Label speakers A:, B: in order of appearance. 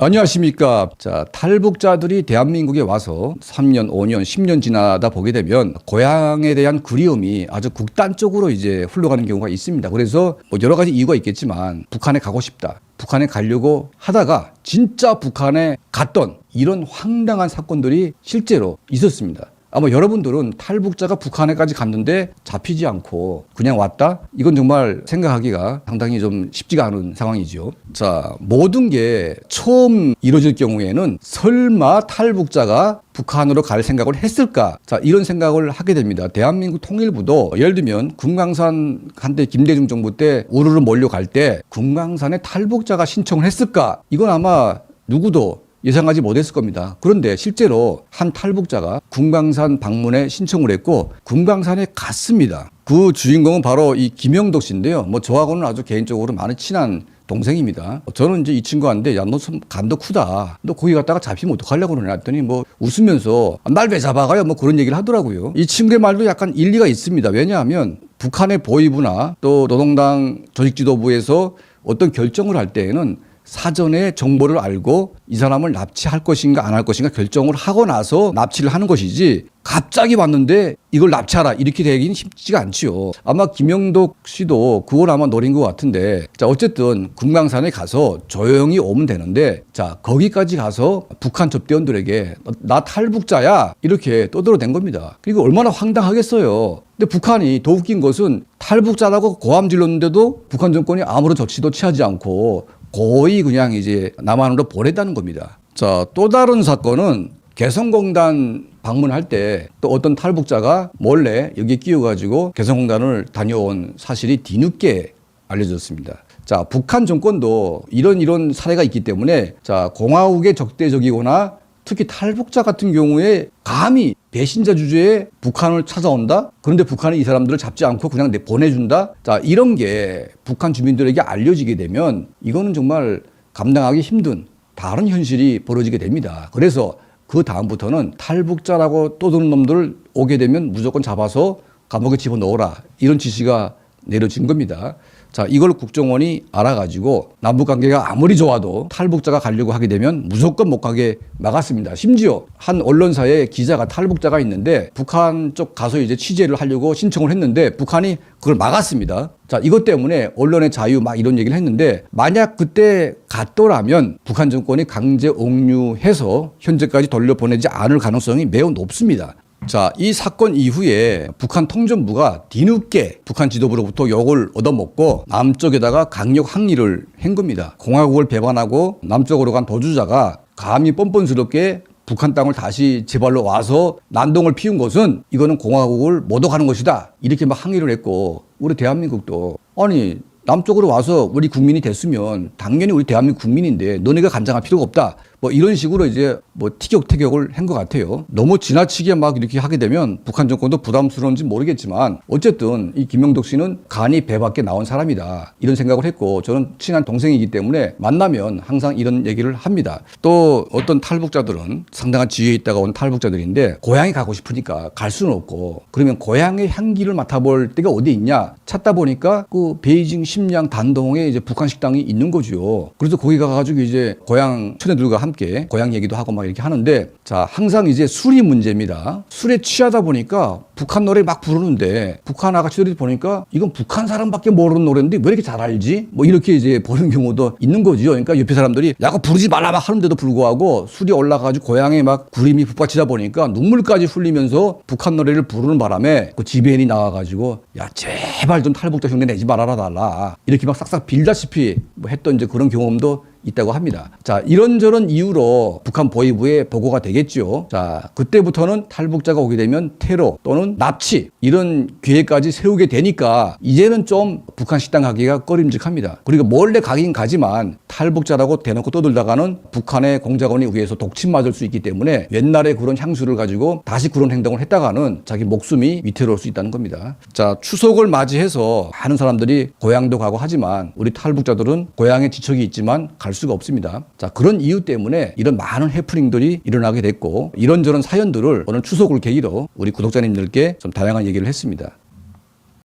A: 안녕하십니까. 자, 탈북자들이 대한민국에 와서 3년, 5년, 10년 지나다 보게 되면 고향에 대한 그리움이 아주 극단적으로 이제 흘러가는 경우가 있습니다. 그래서 뭐 여러 가지 이유가 있겠지만 북한에 가고 싶다. 북한에 가려고 하다가 진짜 북한에 갔던 이런 황당한 사건들이 실제로 있었습니다. 아마 여러분들은 탈북자가 북한에까지 갔는데 잡히지 않고 그냥 왔다? 이건 정말 생각하기가 상당히 좀 쉽지가 않은 상황이죠. 자, 모든 게 처음 이루어질 경우에는 설마 탈북자가 북한으로 갈 생각을 했을까? 자, 이런 생각을 하게 됩니다. 대한민국 통일부도 예를 들면 금강산 한때 김대중 정부 때 우르르 몰려갈 때 금강산에 탈북자가 신청을 했을까? 이건 아마 누구도 예상하지 못했을 겁니다. 그런데 실제로 한 탈북자가 금강산 방문에 신청을 했고 금강산에 갔습니다. 그 주인공은 바로 이 김영덕 씨인데요. 뭐 저하고는 아주 개인적으로 많은 친한 동생입니다. 저는 이제 이 친구한테 야, 너 참 간도 크다. 너 거기 갔다가 잡히면 어떡하려고 그러냐 했더니 뭐 웃으면서 날 왜 잡아가요? 뭐 그런 얘기를 하더라고요. 이 친구의 말도 약간 일리가 있습니다. 왜냐하면 북한의 보위부나 또 노동당 조직지도부에서 어떤 결정을 할 때에는 사전에 정보를 알고 이 사람을 납치할 것인가 안 할 것인가 결정을 하고 나서 납치를 하는 것이지 갑자기 왔는데 이걸 납치하라 이렇게 되기는 쉽지가 않지요. 아마 김영덕 씨도 그걸 아마 노린 것 같은데 자 어쨌든 금강산에 가서 조용히 오면 되는데 자 거기까지 가서 북한 접대원들에게 나 탈북자야 이렇게 떠들어댄 겁니다. 그리고 얼마나 황당하겠어요. 근데 북한이 더 웃긴 것은 탈북자라고 고함 질렀는데도 북한 정권이 아무런 조치도 취하지 않고 거의 그냥 이제 남한으로 보냈다는 겁니다. 자, 또 다른 사건은 개성공단 방문할 때 또 어떤 탈북자가 몰래 여기에 끼어가지고 개성공단을 다녀온 사실이 뒤늦게 알려졌습니다. 자, 북한 정권도 이런 사례가 있기 때문에 자, 공화국의 적대적이거나 특히 탈북자 같은 경우에 감히 배신자 주제에 북한을 찾아온다? 그런데 북한이 이 사람들을 잡지 않고 그냥 보내준다? 자, 이런 게 북한 주민들에게 알려지게 되면 이거는 정말 감당하기 힘든 다른 현실이 벌어지게 됩니다. 그래서 그 다음부터는 탈북자라고 떠드는 놈들을 오게 되면 무조건 잡아서 감옥에 집어넣어라. 이런 지시가 내려진 겁니다. 자, 이걸 국정원이 알아가지고 남북관계가 아무리 좋아도 탈북자가 가려고 하게 되면 무조건 못 가게 막았습니다. 심지어 한 언론사에 기자가 탈북자가 있는데 북한 쪽 가서 이제 취재를 하려고 신청을 했는데 북한이 그걸 막았습니다. 자, 이것 때문에 언론의 자유 막 이런 얘기를 했는데 만약 그때 갔더라면 북한 정권이 강제 옥류해서 현재까지 돌려보내지 않을 가능성이 매우 높습니다. 자, 이 사건 이후에 북한 통전부가 뒤늦게 북한 지도부로부터 욕을 얻어먹고 남쪽에다가 강력 항의를 한 겁니다. 공화국을 배반하고 남쪽으로 간 도주자가 감히 뻔뻔스럽게 북한 땅을 다시 제발로 와서 난동을 피운 것은 이거는 공화국을 모독하는 것이다. 이렇게 막 항의를 했고 우리 대한민국도 아니 남쪽으로 와서 우리 국민이 됐으면 당연히 우리 대한민국 국민인데 너네가 간장할 필요가 없다. 뭐 이런 식으로 이제 뭐 티격태격을 한 것 같아요. 너무 지나치게 막 이렇게 하게 되면 북한 정권도 부담스러운지 모르겠지만 어쨌든 이 김영덕 씨는 간이 배 밖에 나온 사람이다. 이런 생각을 했고 저는 친한 동생이기 때문에 만나면 항상 이런 얘기를 합니다. 또 어떤 탈북자들은 상당한 지위에 있다가 온 탈북자들인데 고향에 가고 싶으니까 갈 수는 없고 그러면 고향의 향기를 맡아볼 데가 어디 있냐 찾다 보니까 그 베이징 심양 단동에 이제 북한 식당이 있는 거죠. 그래서 거기 가가지고 이제 고향 처녀들과 함께 고향 얘기도 하고 막 이렇게 하는데 자 항상 이제 술이 문제입니다. 술에 취하다 보니까 북한 노래 막 부르는데 북한 아가씨들이 보니까 이건 북한 사람밖에 모르는 노래인데 왜 이렇게 잘 알지? 뭐 이렇게 이제 보는 경우도 있는 거죠. 그러니까 옆에 사람들이 야, 그거 부르지 말라 막 하는데도 불구하고 술이 올라가가지고 고향에 막 구림이 북받치다 보니까 눈물까지 흘리면서 북한 노래를 부르는 바람에 그 지배인이 나와가지고 야, 제발 좀 탈북자 흉내 내지 말아라 달라. 이렇게 막 싹싹 빌다시피 뭐 했던 이제 그런 경험도 있다고 합니다. 자, 이런저런 이유로 북한 보위부에 보고가 되겠죠. 자, 그때부터는 탈북자가 오게 되면 테러 또는 납치 이런 계획까지 세우게 되니까 이제는 좀 북한 식당 가기가 꺼림직합니다. 그리고 몰래 가긴 가지만 탈북자라고 대놓고 떠들다가는 북한의 공작원에 의해서 독침 맞을 수 있기 때문에 옛날에 그런 향수를 가지고 다시 그런 행동을 했다가는 자기 목숨이 위태로울 수 있다는 겁니다. 자, 추석을 맞이해서 많은 사람들이 고향도 가고 하지만 우리 탈북자들은 고향에 지척이 있지만 갈 수가 없습니다. 자, 그런 이유 때문에 이런 많은 해프닝들이 일어나게 됐고 이런저런 사연들을 오늘 추석을 계기로 우리 구독자님들께 좀 다양한 얘기를 했습니다.